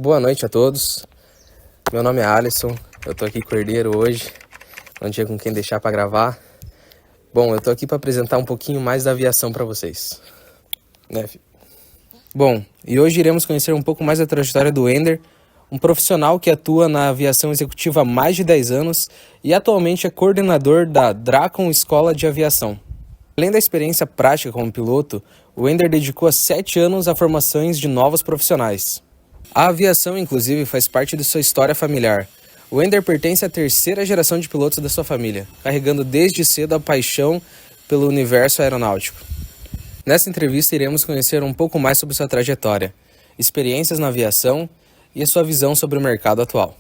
Boa noite a todos. Meu nome é Alisson, eu tô aqui com o herdeiro hoje, não tinha com quem deixar para gravar. Bom, eu tô aqui para apresentar um pouquinho mais da aviação para vocês. Né, filho? Bom, e hoje iremos conhecer um pouco mais da trajetória do Ender, um profissional que atua na aviação executiva há mais de 10 anos e atualmente é coordenador da Dracon Escola de Aviação. Além da experiência prática como piloto, o Ender dedicou 7 anos a formações de novos profissionais. A aviação, inclusive, faz parte de sua história familiar. O Ender pertence à terceira geração de pilotos da sua família, carregando desde cedo a paixão pelo universo aeronáutico. Nessa entrevista, iremos conhecer um pouco mais sobre sua trajetória, experiências na aviação e a sua visão sobre o mercado atual.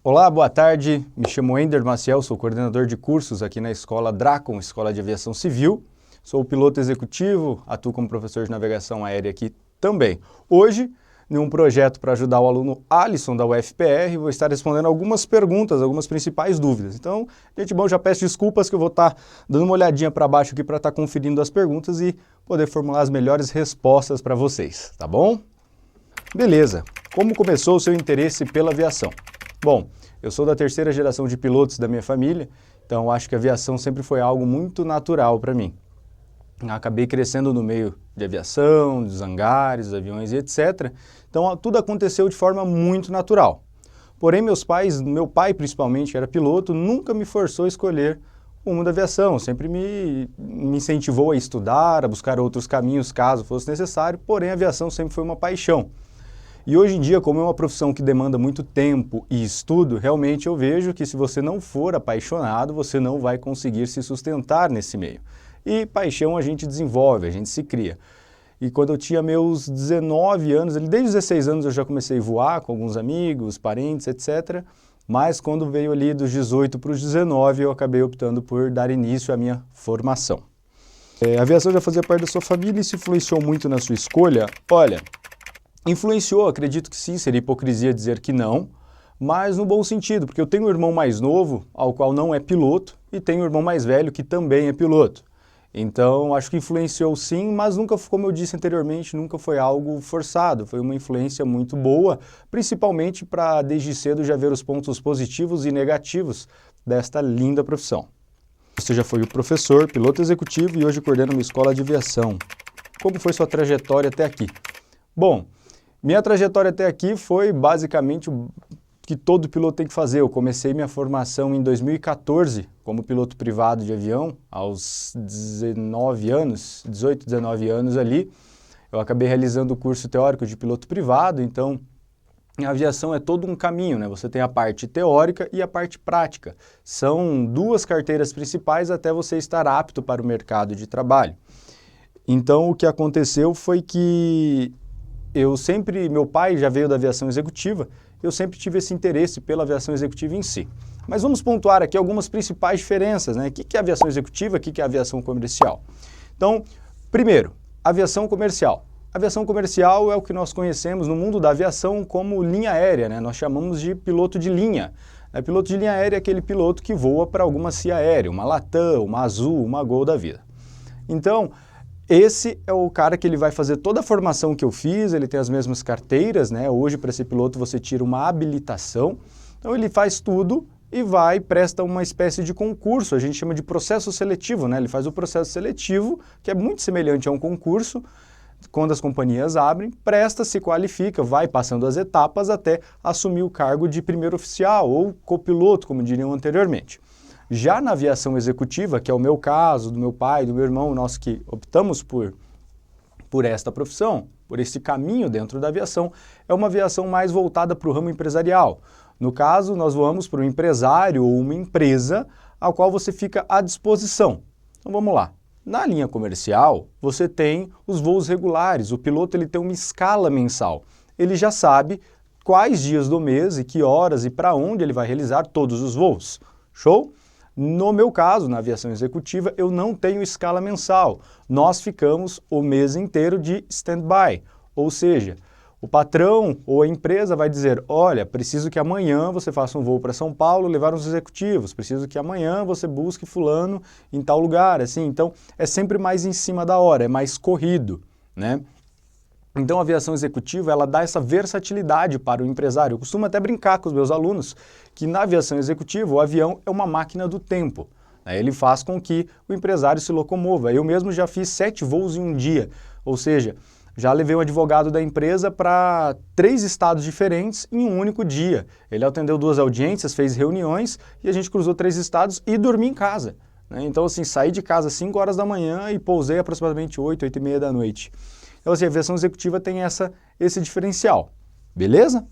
Olá, boa tarde. Me chamo Ender Maciel, sou coordenador de cursos aqui na Escola Dracon, Escola de Aviação Civil. Sou piloto executivo, atuo como professor de navegação aérea aqui também. Hoje, em um projeto para ajudar o aluno Alisson da UFPR, vou estar respondendo algumas perguntas, algumas principais dúvidas. Então, gente, bom, já peço desculpas que eu vou estar dando uma olhadinha para baixo aqui para estar conferindo as perguntas e poder formular as melhores respostas para vocês, tá bom? Beleza. Como começou o seu interesse pela aviação? Bom, eu sou da terceira geração de pilotos da minha família, então acho que a aviação sempre foi algo muito natural para mim. Acabei crescendo no meio de aviação, dos hangares, dos aviões e etc. Então tudo aconteceu de forma muito natural. Porém, meu pai principalmente era piloto, nunca me forçou a escolher o rumo da aviação, sempre me incentivou a estudar, a buscar outros caminhos caso fosse necessário, porém a aviação sempre foi uma paixão. E hoje em dia, como é uma profissão que demanda muito tempo e estudo, realmente eu vejo que se você não for apaixonado, você não vai conseguir se sustentar nesse meio. E paixão a gente desenvolve, a gente se cria. E quando eu tinha meus 19 anos, desde os 16 anos eu já comecei a voar com alguns amigos, parentes, etc. Mas quando veio ali dos 18 para os 19, eu acabei optando por dar início à minha formação. A aviação já fazia parte da sua família e se influenciou muito na sua escolha? Olha, influenciou, acredito que sim, seria hipocrisia dizer que não, mas no bom sentido, porque eu tenho um irmão mais novo, ao qual não é piloto, e tenho um irmão mais velho que também é piloto. Então, acho que influenciou sim, mas nunca, como eu disse anteriormente, nunca foi algo forçado, foi uma influência muito boa, principalmente para desde cedo já ver os pontos positivos e negativos desta linda profissão. Você já foi o professor, piloto executivo e hoje coordena uma escola de aviação. Como foi sua trajetória até aqui? Bom, minha trajetória até aqui foi basicamente o que todo piloto tem que fazer. Eu comecei minha formação em 2014 como piloto privado de avião, aos 19 anos, 18, 19 anos ali. Eu acabei realizando o curso teórico de piloto privado, então a aviação é todo um caminho, né? Você tem a parte teórica e a parte prática. São duas carteiras principais até você estar apto para o mercado de trabalho. Então o que aconteceu foi que meu pai já veio da aviação executiva, eu sempre tive esse interesse pela aviação executiva em si. Mas vamos pontuar aqui algumas principais diferenças, né? O que é aviação executiva, o que é aviação comercial? Então, primeiro, aviação comercial. Aviação comercial é o que nós conhecemos no mundo da aviação como linha aérea, né? Nós chamamos de piloto de linha. Piloto de linha aérea é aquele piloto que voa para alguma CIA aérea, uma Latam, uma Azul, uma Gol da vida. Então, esse é o cara que ele vai fazer toda a formação que eu fiz, ele tem as mesmas carteiras, né? Hoje, para ser piloto, você tira uma habilitação. Então, ele faz tudo e presta uma espécie de concurso, a gente chama de processo seletivo, né? Ele faz o processo seletivo, que é muito semelhante a um concurso, quando as companhias abrem, presta, se qualifica, vai passando as etapas até assumir o cargo de primeiro oficial ou copiloto, como diriam anteriormente. Já na aviação executiva, que é o meu caso, do meu pai, do meu irmão, nós que optamos por esta profissão, por esse caminho dentro da aviação, é uma aviação mais voltada para o ramo empresarial. No caso, nós voamos para um empresário ou uma empresa ao qual você fica à disposição. Então vamos lá. Na linha comercial, você tem os voos regulares, o piloto ele tem uma escala mensal. Ele já sabe quais dias do mês e que horas e para onde ele vai realizar todos os voos. Show? No meu caso, na aviação executiva, eu não tenho escala mensal. Nós ficamos o mês inteiro de stand-by, ou seja, o patrão ou a empresa vai dizer, olha, preciso que amanhã você faça um voo para São Paulo levar os executivos, preciso que amanhã você busque fulano em tal lugar, assim. Então, é sempre mais em cima da hora, é mais corrido, né? Então a aviação executiva, ela dá essa versatilidade para o empresário. Eu costumo até brincar com os meus alunos que na aviação executiva o avião é uma máquina do tempo. Ele faz com que o empresário se locomova. Eu mesmo já fiz 7 voos em um dia, ou seja, já levei um advogado da empresa para 3 estados diferentes em um único dia. Ele atendeu 2 audiências, fez reuniões e a gente cruzou 3 estados e dormi em casa. Então, assim, saí de casa às 5 horas da manhã e pousei aproximadamente 8, 8 e meia da noite. Então, assim, a aviação executiva tem esse diferencial, beleza?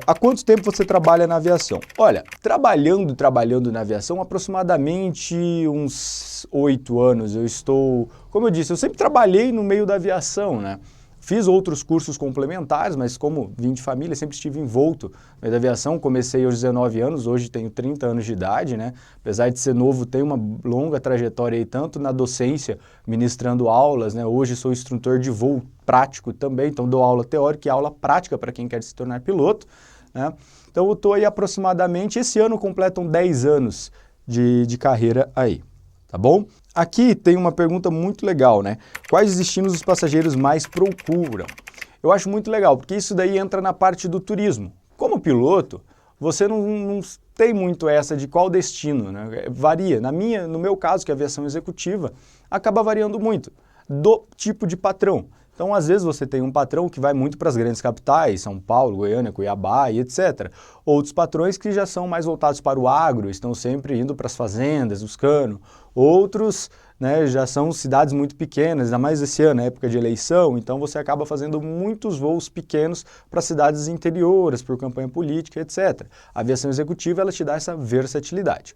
Há quanto tempo você trabalha na aviação? Olha, trabalhando na aviação, aproximadamente uns 8 anos. Eu estou, como eu disse, eu sempre trabalhei no meio da aviação, né? Fiz outros cursos complementares, mas como vim de família, sempre estive envolto no meio da aviação. Comecei aos 19 anos, hoje tenho 30 anos de idade, né? Apesar de ser novo, tenho uma longa trajetória aí, tanto na docência, ministrando aulas, né? Hoje sou instrutor de voo prático também, então dou aula teórica e aula prática para quem quer se tornar piloto, né? Então eu estou aí aproximadamente, esse ano completam 10 anos de carreira aí, tá bom? Aqui tem uma pergunta muito legal, né? Quais destinos os passageiros mais procuram? Eu acho muito legal, porque isso daí entra na parte do turismo. Como piloto, você não tem muito essa de qual destino, né? Varia. No meu caso, que é a aviação executiva, acaba variando muito do tipo de patrão. Então, às vezes, você tem um patrão que vai muito para as grandes capitais, São Paulo, Goiânia, Cuiabá e etc. Outros patrões que já são mais voltados para o agro, estão sempre indo para as fazendas, buscando. Outros, né, já são cidades muito pequenas, ainda mais esse ano, época de eleição, então você acaba fazendo muitos voos pequenos para cidades interiores, por campanha política, etc. A aviação executiva, ela te dá essa versatilidade.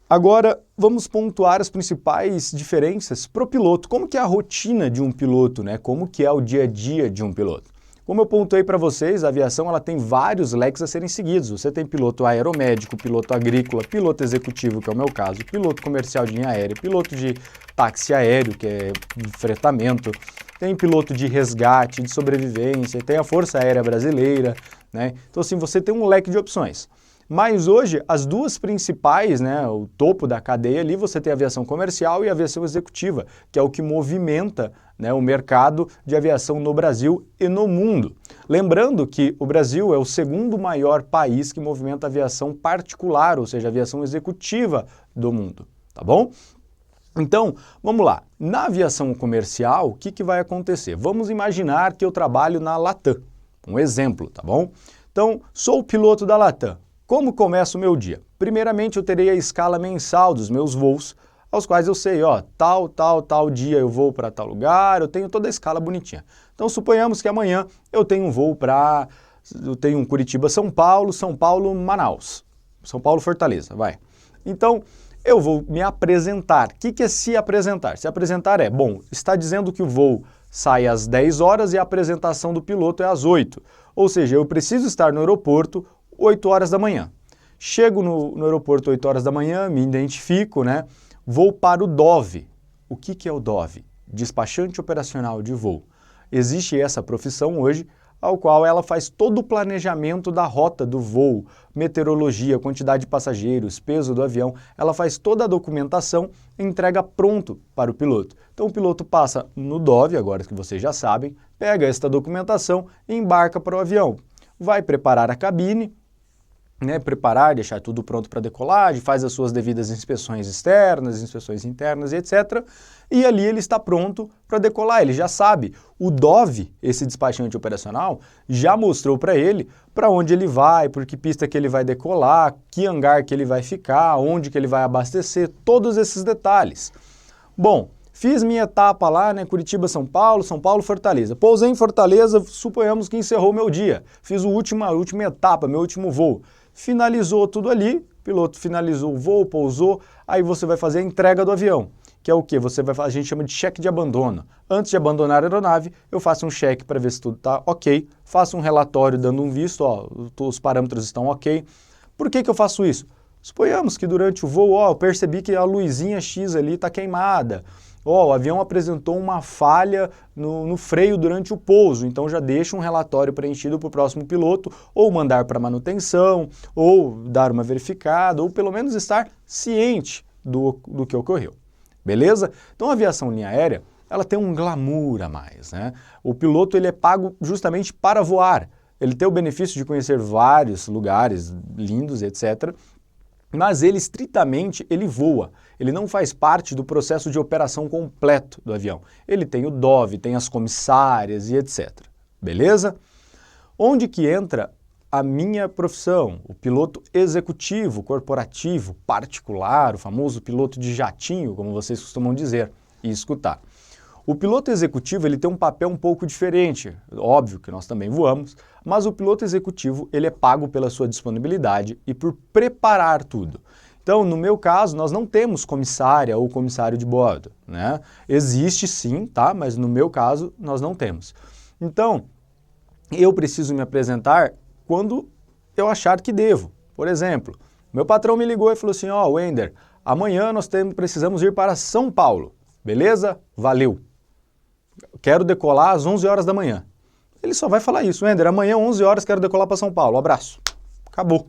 Agora, vamos pontuar as principais diferenças para o piloto. Como que é a rotina de um piloto, né? Como que é o dia a dia de um piloto? Como eu pontuei para vocês, a aviação ela tem vários leques a serem seguidos. Você tem piloto aeromédico, piloto agrícola, piloto executivo, que é o meu caso, piloto comercial de linha aérea, piloto de táxi aéreo, que é fretamento, tem piloto de resgate, de sobrevivência, tem a Força Aérea Brasileira, né? Então, assim, você tem um leque de opções. Mas hoje, as duas principais, né, o topo da cadeia ali, você tem a aviação comercial e a aviação executiva, que é o que movimenta, né, o mercado de aviação no Brasil e no mundo. Lembrando que o Brasil é o segundo maior país que movimenta aviação particular, ou seja, aviação executiva do mundo, tá bom? Então, vamos lá. Na aviação comercial, o que vai acontecer? Vamos imaginar que eu trabalho na Latam, um exemplo, tá bom? Então, sou o piloto da Latam. Como começa o meu dia? Primeiramente, eu terei a escala mensal dos meus voos, aos quais eu sei, ó, tal dia eu vou para tal lugar, eu tenho toda a escala bonitinha. Então, suponhamos que amanhã eu tenho um voo eu tenho um Curitiba-São Paulo, São Paulo-Manaus, São Paulo-Fortaleza, vai. Então, eu vou me apresentar. O que é se apresentar? Se apresentar bom, está dizendo que o voo sai às 10 horas e a apresentação do piloto é às 8. Ou seja, eu preciso estar no aeroporto 8 horas da manhã. Chego no aeroporto 8 horas da manhã, me identifico, né? Vou para o DOV. O que é o DOV? Despachante Operacional de Voo. Existe essa profissão hoje, ao qual ela faz todo o planejamento da rota do voo, meteorologia, quantidade de passageiros, peso do avião, ela faz toda a documentação e entrega pronto para o piloto. Então o piloto passa no DOV, agora que vocês já sabem, pega esta documentação e embarca para o avião. Vai preparar a cabine, né, deixar tudo pronto para decolagem, faz as suas devidas inspeções externas, inspeções internas e etc. E ali ele está pronto para decolar, ele já sabe. O DOV, esse despachante operacional, já mostrou para ele para onde ele vai, por que pista que ele vai decolar, que hangar que ele vai ficar, onde que ele vai abastecer, todos esses detalhes. Bom, fiz minha etapa lá, né, Curitiba-São Paulo, São Paulo-Fortaleza. Pousei em Fortaleza, suponhamos que encerrou meu dia. Fiz a última etapa, meu último voo. Finalizou tudo ali, o piloto finalizou o voo, pousou, aí você vai fazer a entrega do avião, que é o quê? A gente chama de cheque de abandono. Antes de abandonar a aeronave, eu faço um cheque para ver se tudo está ok, faço um relatório dando um visto, ó, os parâmetros estão ok. Por que eu faço isso? Suponhamos que durante o voo, ó, eu percebi que a luzinha X ali está queimada. O avião apresentou uma falha no freio durante o pouso, então já deixa um relatório preenchido para o próximo piloto, ou mandar para manutenção, ou dar uma verificada, ou pelo menos estar ciente do que ocorreu. Beleza? Então a aviação linha aérea, ela tem um glamour a mais, né? O piloto ele é pago justamente para voar. Ele tem o benefício de conhecer vários lugares lindos, etc., mas ele estritamente ele voa. Ele não faz parte do processo de operação completo do avião. Ele tem o DOV, tem as comissárias e etc. Beleza? Onde que entra a minha profissão? O piloto executivo, corporativo, particular, o famoso piloto de jatinho, como vocês costumam dizer e escutar. O piloto executivo ele tem um papel um pouco diferente, óbvio que nós também voamos, mas o piloto executivo ele é pago pela sua disponibilidade e por preparar tudo. Então, no meu caso, nós não temos comissária ou comissário de bordo, né? Existe sim, tá? Mas no meu caso, nós não temos. Então, eu preciso me apresentar quando eu achar que devo. Por exemplo, meu patrão me ligou e falou assim, ó, Wender, amanhã nós precisamos ir para São Paulo, beleza? Valeu! Quero decolar às 11 horas da manhã. Ele só vai falar isso, Wender, amanhã 11 horas quero decolar para São Paulo, abraço. Acabou.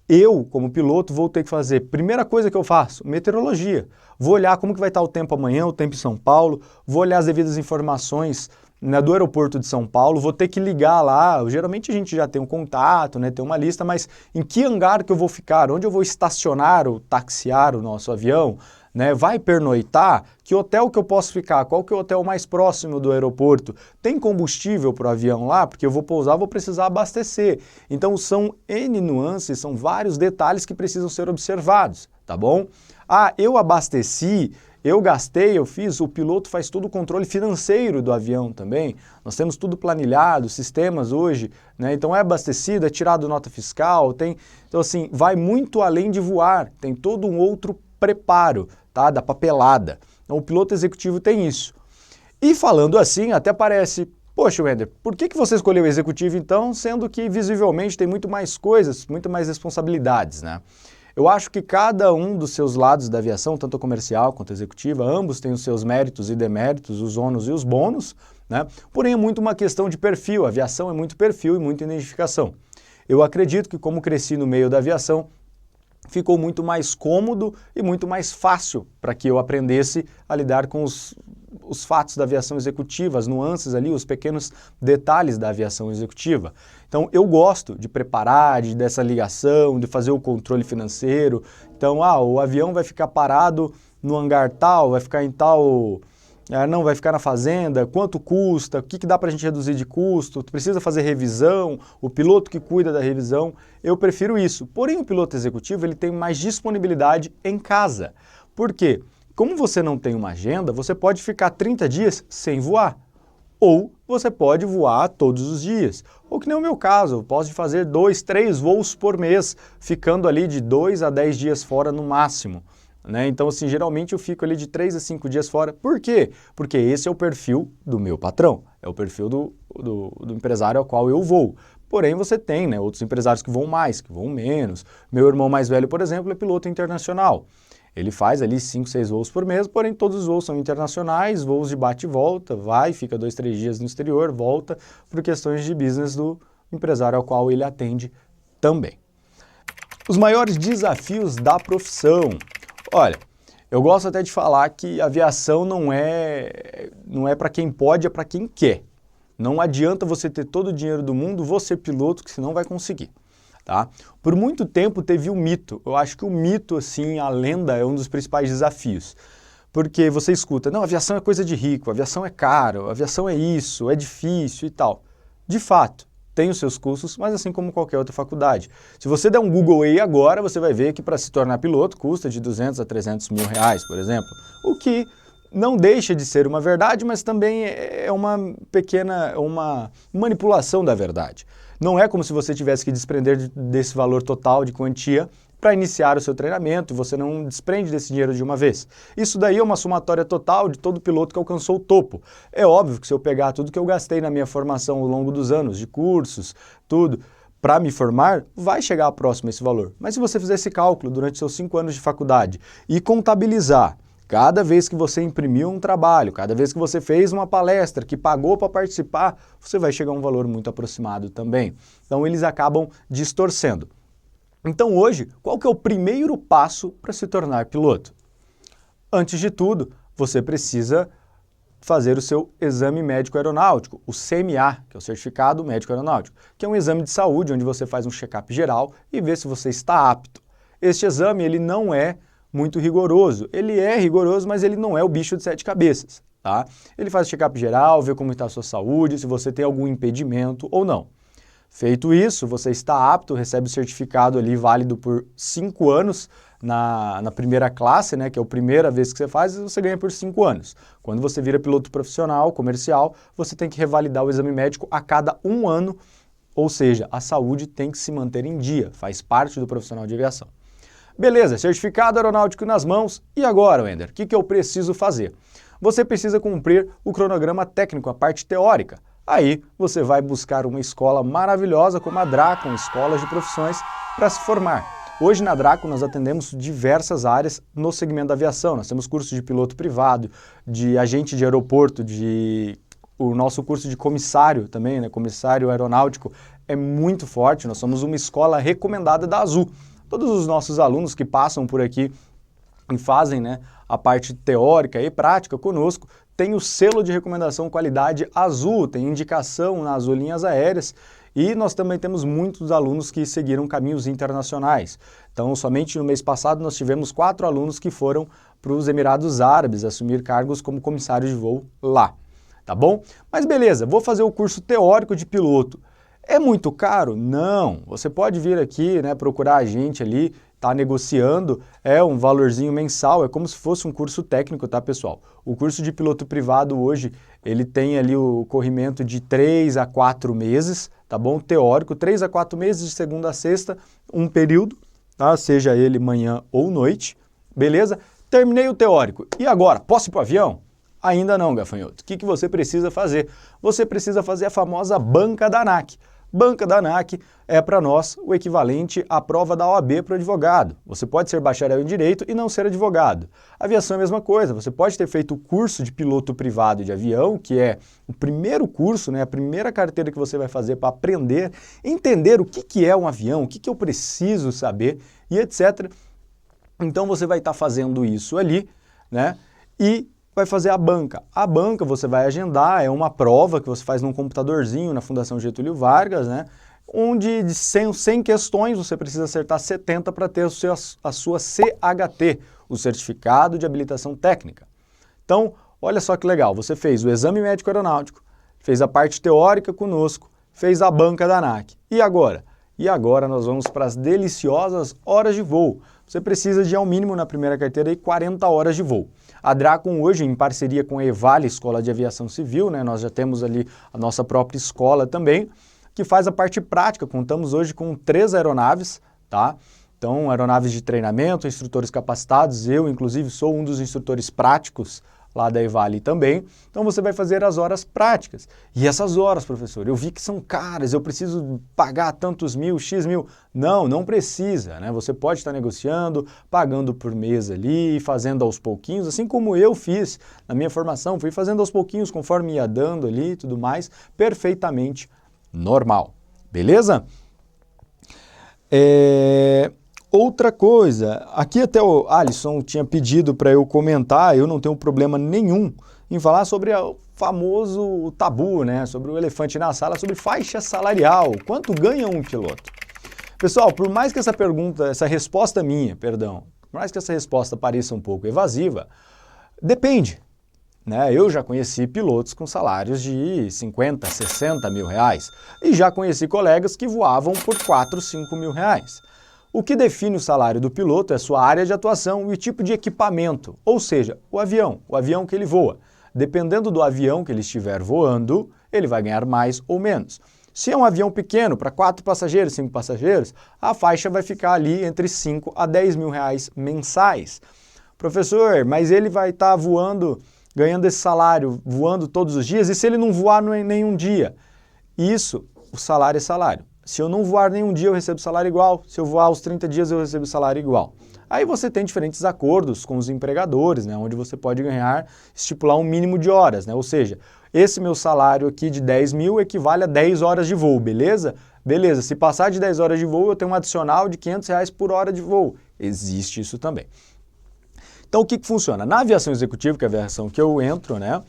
Eu, como piloto, vou ter que fazer, primeira coisa que eu faço, meteorologia. Vou olhar como que vai estar o tempo amanhã, o tempo em São Paulo, vou olhar as devidas informações, né, do aeroporto de São Paulo, vou ter que ligar lá, geralmente a gente já tem um contato, né, tem uma lista, mas em que hangar que eu vou ficar, onde eu vou estacionar ou taxiar o nosso avião, né, vai pernoitar, que hotel que eu posso ficar, qual que é o hotel mais próximo do aeroporto, tem combustível para o avião lá, porque eu vou pousar, vou precisar abastecer. Então são N nuances, são vários detalhes que precisam ser observados, tá bom? Ah, eu abasteci, eu gastei, eu fiz, o piloto faz todo o controle financeiro do avião também, nós temos tudo planilhado, sistemas hoje, né? Então é abastecido, é tirado nota fiscal, tem, então assim, vai muito além de voar, tem todo um outro preparo, tá? Da papelada. Então o piloto executivo tem isso. E falando assim, até parece, poxa, Wender, por que você escolheu o executivo então, sendo que visivelmente tem muito mais coisas, muito mais responsabilidades, né? Eu acho que cada um dos seus lados da aviação, tanto a comercial quanto a executiva, ambos têm os seus méritos e deméritos, os ônus e os bônus, né? Porém é muito uma questão de perfil, a aviação é muito perfil e muita identificação. Eu acredito que como cresci no meio da aviação, ficou muito mais cômodo e muito mais fácil para que eu aprendesse a lidar com os fatos da aviação executiva, as nuances ali, os pequenos detalhes da aviação executiva. Então eu gosto de preparar, dessa ligação, de fazer o controle financeiro. Então, o avião vai ficar parado no hangar tal, vai ficar em tal... não, vai ficar na fazenda, quanto custa, o que dá para a gente reduzir de custo, precisa fazer revisão, o piloto que cuida da revisão, eu prefiro isso. Porém, o piloto executivo ele tem mais disponibilidade em casa. Por quê? Como você não tem uma agenda, você pode ficar 30 dias sem voar. Ou você pode voar todos os dias. Ou que nem o meu caso, eu posso fazer 2, 3 voos por mês, ficando ali de 2 a 10 dias fora no máximo. Né? Então, assim, geralmente eu fico ali de 3 a 5 dias fora. Por quê? Porque esse é o perfil do meu patrão, é o perfil do empresário ao qual eu vou. Porém, você tem, né, outros empresários que vão mais, que vão menos. Meu irmão mais velho, por exemplo, é piloto internacional. Ele faz ali 5, 6 voos por mês, porém todos os voos são internacionais, voos de bate e volta, vai, fica 2, 3 dias no exterior, volta, por questões de business do empresário ao qual ele atende também. Os maiores desafios da profissão. Olha, eu gosto até de falar que a aviação não é para quem pode, é para quem quer. Não adianta você ter todo o dinheiro do mundo, você piloto, que você não vai conseguir. Tá? Por muito tempo teve o mito, eu acho que o mito, assim, a lenda é um dos principais desafios. Porque você escuta, não, aviação é coisa de rico, aviação é caro, aviação é isso, é difícil e tal. De fato, tem os seus custos, mas assim como qualquer outra faculdade. Se você der um Google aí agora, você vai ver que para se tornar piloto custa de 200 a 300 mil reais, por exemplo. O que não deixa de ser uma verdade, mas também é uma uma manipulação da verdade. Não é como se você tivesse que desprender desse valor total de quantia para iniciar o seu treinamento e você não desprende desse dinheiro de uma vez. Isso daí é uma somatória total de todo piloto que alcançou o topo. É óbvio que se eu pegar tudo que eu gastei na minha formação ao longo dos anos, de cursos, tudo, para me formar, vai chegar próximo a esse valor. Mas se você fizer esse cálculo durante seus 5 anos de faculdade e contabilizar cada vez que você imprimiu um trabalho, cada vez que você fez uma palestra, que pagou para participar, você vai chegar a um valor muito aproximado também. Então eles acabam distorcendo. Então hoje, qual que é o primeiro passo para se tornar piloto? Antes de tudo, você precisa fazer o seu exame médico aeronáutico, o CMA, que é o Certificado Médico Aeronáutico, que é um exame de saúde onde você faz um check-up geral e vê se você está apto. Este exame ele não é muito rigoroso, ele é rigoroso, mas ele não é o bicho de 7 cabeças, tá? Ele faz check-up geral, vê como está a sua saúde, se você tem algum impedimento ou não. Feito isso, você está apto, recebe o certificado ali válido por 5 anos na primeira classe, né, que é a primeira vez que você faz, você ganha por 5 anos. Quando você vira piloto profissional, comercial, você tem que revalidar o exame médico a cada 1 ano, ou seja, a saúde tem que se manter em dia, faz parte do profissional de aviação. Beleza, certificado aeronáutico nas mãos, e agora, Wender, o que eu preciso fazer? Você precisa cumprir o cronograma técnico, a parte teórica. Aí você vai buscar uma escola maravilhosa como a Dracon, escolas de profissões, para se formar. Hoje na Dracon nós atendemos diversas áreas no segmento da aviação. Nós temos curso de piloto privado, de agente de aeroporto, o nosso curso de comissário também, né? Comissário aeronáutico é muito forte. Nós somos uma escola recomendada da Azul. Todos os nossos alunos que passam por aqui e fazem, né, a parte teórica e prática conosco, tem o selo de recomendação qualidade Azul, tem indicação na Azul Linhas Aéreas e nós também temos muitos alunos que seguiram caminhos internacionais. Então, somente no mês passado nós tivemos 4 alunos que foram para os Emirados Árabes assumir cargos como comissário de voo lá, tá bom? Mas beleza, vou fazer o curso teórico de piloto. É muito caro? Não. Você pode vir aqui, né, procurar a gente ali, tá negociando, é um valorzinho mensal, é como se fosse um curso técnico, tá, pessoal? O curso de piloto privado hoje, ele tem ali o corrimento de 3 a 4 meses, tá bom? Teórico, 3 a 4 meses de segunda a sexta, um período, tá? Seja ele manhã ou noite, beleza? Terminei o teórico. E agora, posso ir pro avião? Ainda não, gafanhoto. O que você precisa fazer? Você precisa fazer a famosa banca da ANAC. Banca da ANAC é para nós o equivalente à prova da OAB para o advogado. Você pode ser bacharel em Direito e não ser advogado. Aviação é a mesma coisa, você pode ter feito o curso de piloto privado de avião, que é o primeiro curso, né, a primeira carteira que você vai fazer para aprender, entender o que é um avião, o que eu preciso saber e etc. Então você vai estar fazendo isso ali, né, e vai fazer a banca. A banca você vai agendar, é uma prova que você faz num computadorzinho na Fundação Getúlio Vargas, né? Onde de 100 questões você precisa acertar 70 para ter a sua CHT, o Certificado de Habilitação Técnica. Então, olha só que legal, você fez o exame médico aeronáutico, fez a parte teórica conosco, fez a banca da ANAC. E agora? E agora nós vamos para as deliciosas horas de voo. Você precisa de, ao mínimo, na primeira carteira, 40 horas de voo. A Dracon hoje, em parceria com a Evale, Escola de Aviação Civil, né, nós já temos ali a nossa própria escola também, que faz a parte prática. Contamos hoje com 3 aeronaves, tá? Então, aeronaves de treinamento, instrutores capacitados, eu, inclusive, sou um dos instrutores práticos lá da Evale também. Então, você vai fazer as horas práticas. E essas horas, professor, eu vi que são caras, eu preciso pagar tantos mil, X mil. Não, não precisa, né? Você pode estar negociando, pagando por mês ali, fazendo aos pouquinhos, assim como eu fiz na minha formação, fui fazendo aos pouquinhos, conforme ia dando ali e tudo mais, perfeitamente normal. Beleza? Outra coisa, aqui até o Alisson tinha pedido para eu comentar, eu não tenho problema nenhum em falar sobre o famoso tabu, né? Sobre o elefante na sala, sobre faixa salarial. Quanto ganha um piloto? Pessoal, por mais que essa resposta minha, por mais que essa resposta pareça um pouco evasiva, depende. Né? Eu já conheci pilotos com salários de 50, 60 mil reais e já conheci colegas que voavam por 4, 5 mil reais. O que define o salário do piloto é sua área de atuação e o tipo de equipamento, ou seja, o avião que ele voa. Dependendo do avião que ele estiver voando, ele vai ganhar mais ou menos. Se é um avião pequeno, para 4 passageiros, 5 passageiros, a faixa vai ficar ali entre 5 a 10 mil reais mensais. Professor, mas ele vai estar voando, ganhando esse salário, voando todos os dias, e se ele não voar nenhum dia? Isso, o salário é salário. Se eu não voar nenhum dia, eu recebo salário igual. Se eu voar aos 30 dias, eu recebo salário igual. Aí você tem diferentes acordos com os empregadores, né, onde você pode estipular um mínimo de horas, né? Ou seja, esse meu salário aqui de 10 mil equivale a 10 horas de voo, beleza? Beleza, se passar de 10 horas de voo, eu tenho um adicional de R$500 por hora de voo. Existe isso também. Então, o que funciona? Na aviação executiva, que é a aviação que eu entro, né?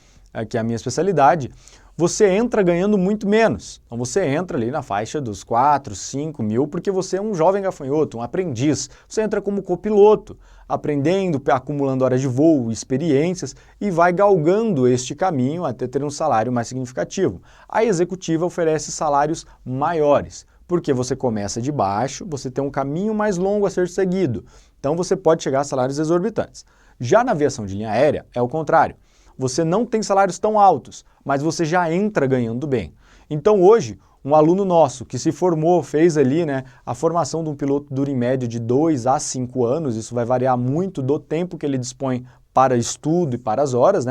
que é a minha especialidade, você entra ganhando muito menos. Então você entra ali na faixa dos 4, 5 mil, porque você é um jovem gafanhoto, um aprendiz. Você entra como copiloto, aprendendo, acumulando horas de voo, experiências e vai galgando este caminho até ter um salário mais significativo. A executiva oferece salários maiores, porque você começa de baixo, você tem um caminho mais longo a ser seguido. Então você pode chegar a salários exorbitantes. Já na aviação de linha aérea é o contrário. Você não tem salários tão altos, mas você já entra ganhando bem. Então hoje, um aluno nosso que se formou, fez ali, a formação de um piloto dura em média de 2 a 5 anos, isso vai variar muito do tempo que ele dispõe para estudo e para as horas,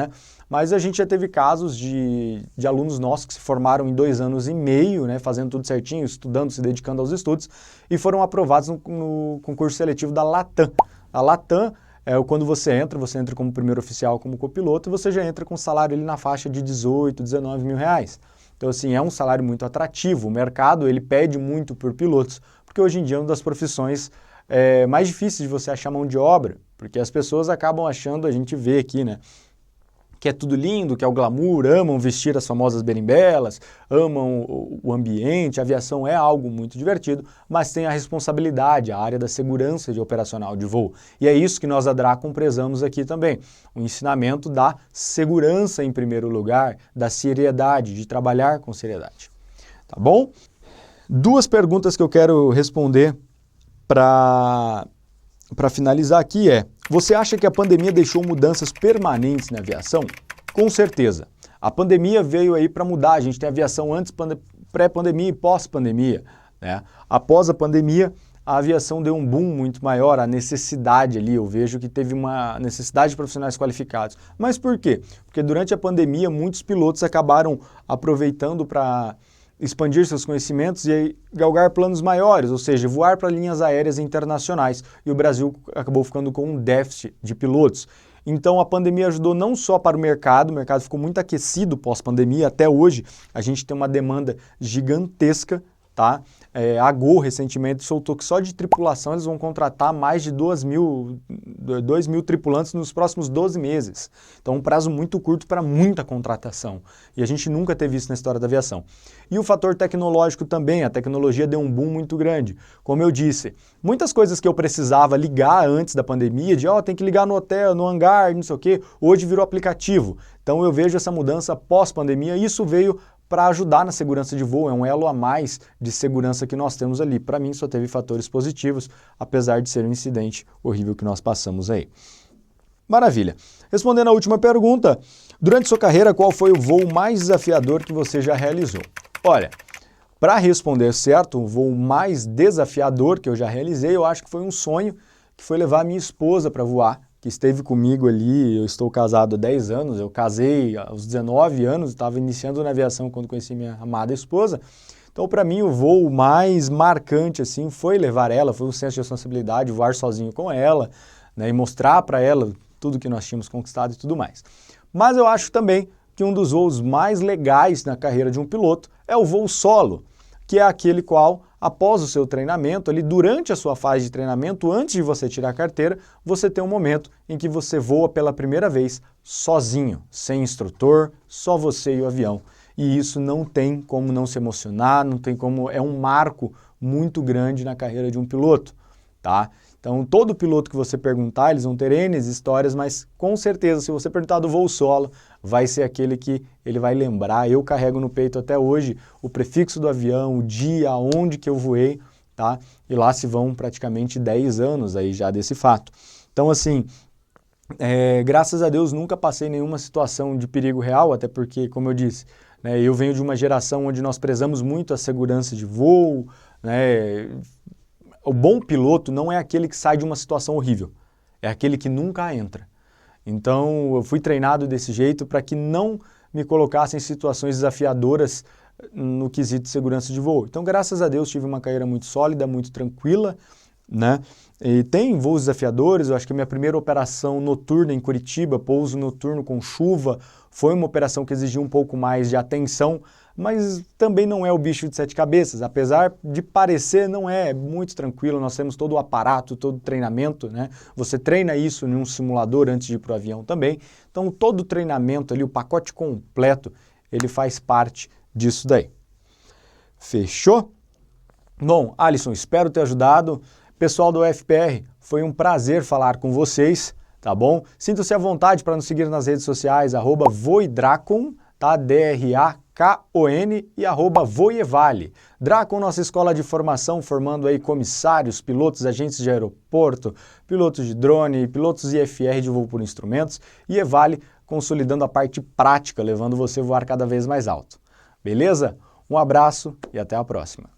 mas a gente já teve casos de alunos nossos que se formaram em 2 anos e meio, fazendo tudo certinho, estudando, se dedicando aos estudos, e foram aprovados no concurso seletivo da Latam. A Latam quando você entra como primeiro oficial, como copiloto, e você já entra com salário ali na faixa de 18, 19 mil reais. Então, assim, é um salário muito atrativo. O mercado, ele pede muito por pilotos, porque hoje em dia é uma das profissões mais difíceis de você achar mão de obra, porque as pessoas acabam achando, a gente vê aqui, que é tudo lindo, que é o glamour, amam vestir as famosas berimbelas, amam o ambiente, a aviação é algo muito divertido, mas tem a responsabilidade, a área da segurança de operacional de voo. E é isso que nós da Dracon prezamos aqui também, o ensinamento da segurança em primeiro lugar, da seriedade, de trabalhar com seriedade. Tá bom? 2 perguntas que eu quero responder para finalizar aqui você acha que a pandemia deixou mudanças permanentes na aviação? Com certeza. A pandemia veio aí para mudar. A gente tem aviação antes, pré-pandemia e pós-pandemia. Após a pandemia, a aviação deu um boom muito maior, a necessidade ali, eu vejo que teve uma necessidade de profissionais qualificados. Mas por quê? Porque durante a pandemia, muitos pilotos acabaram aproveitando para expandir seus conhecimentos e aí galgar planos maiores, ou seja, voar para linhas aéreas internacionais. E o Brasil acabou ficando com um déficit de pilotos. Então a pandemia ajudou não só para o mercado ficou muito aquecido pós-pandemia, até hoje a gente tem uma demanda gigantesca, tá? A Gol recentemente soltou que só de tripulação eles vão contratar mais de 2 mil tripulantes nos próximos 12 meses. Então um prazo muito curto para muita contratação. E a gente nunca teve isso na história da aviação. E o fator tecnológico também, a tecnologia deu um boom muito grande. Como eu disse, muitas coisas que eu precisava ligar antes da pandemia, tem que ligar no hotel, no hangar, não sei o quê, hoje virou aplicativo. Então eu vejo essa mudança pós-pandemia e isso veio para ajudar na segurança de voo, é um elo a mais de segurança que nós temos ali. Para mim só teve fatores positivos, apesar de ser um incidente horrível que nós passamos aí. Maravilha. Respondendo à última pergunta, durante sua carreira, qual foi o voo mais desafiador que você já realizou? Olha, para responder certo, o voo mais desafiador que eu já realizei, eu acho que foi um sonho, que foi levar a minha esposa para voar, que esteve comigo ali. Eu estou casado há 10 anos, eu casei aos 19 anos, estava iniciando na aviação quando conheci minha amada esposa. Então, para mim, o voo mais marcante assim, foi levar ela, foi um senso de responsabilidade, voar sozinho com ela, e mostrar para ela tudo que nós tínhamos conquistado e tudo mais. Mas eu acho também que um dos voos mais legais na carreira de um piloto é o voo solo, que é aquele qual, após o seu treinamento, ali durante a sua fase de treinamento, antes de você tirar a carteira, você tem um momento em que você voa pela primeira vez sozinho, sem instrutor, só você e o avião. E isso não tem como não se emocionar, não tem como, é um marco muito grande na carreira de um piloto, tá? Então, todo piloto que você perguntar, eles vão ter N histórias, mas com certeza, se você perguntar do voo solo, vai ser aquele que ele vai lembrar. Eu carrego no peito até hoje o prefixo do avião, o dia, onde que eu voei, tá? E lá se vão praticamente 10 anos aí já desse fato. Então, assim, graças a Deus nunca passei nenhuma situação de perigo real, até porque, como eu disse, eu venho de uma geração onde nós prezamos muito a segurança de voo, O bom piloto não é aquele que sai de uma situação horrível, é aquele que nunca entra. Então, eu fui treinado desse jeito para que não me colocassem em situações desafiadoras no quesito de segurança de voo. Então, graças a Deus, tive uma carreira muito sólida, muito tranquila, E tem voos desafiadores. Eu acho que a minha primeira operação noturna em Curitiba, pouso noturno com chuva, foi uma operação que exigiu um pouco mais de atenção, mas também não é o bicho de 7 cabeças, apesar de parecer, não é muito tranquilo, nós temos todo o aparato, todo o treinamento, né? Você treina isso em um simulador antes de ir para o avião também, então todo o treinamento ali, o pacote completo, ele faz parte disso daí. Fechou? Bom, Alisson, espero ter ajudado. Pessoal do UFPR, foi um prazer falar com vocês, tá bom? Sintam-se à vontade para nos seguir nas redes sociais, @voidracon, tá? DRAKON e @voievale. Dracon, nossa escola de formação, formando aí comissários, pilotos, agentes de aeroporto, pilotos de drone, pilotos IFR de voo por instrumentos, e Evale, consolidando a parte prática, levando você a voar cada vez mais alto. Beleza? Um abraço e até a próxima.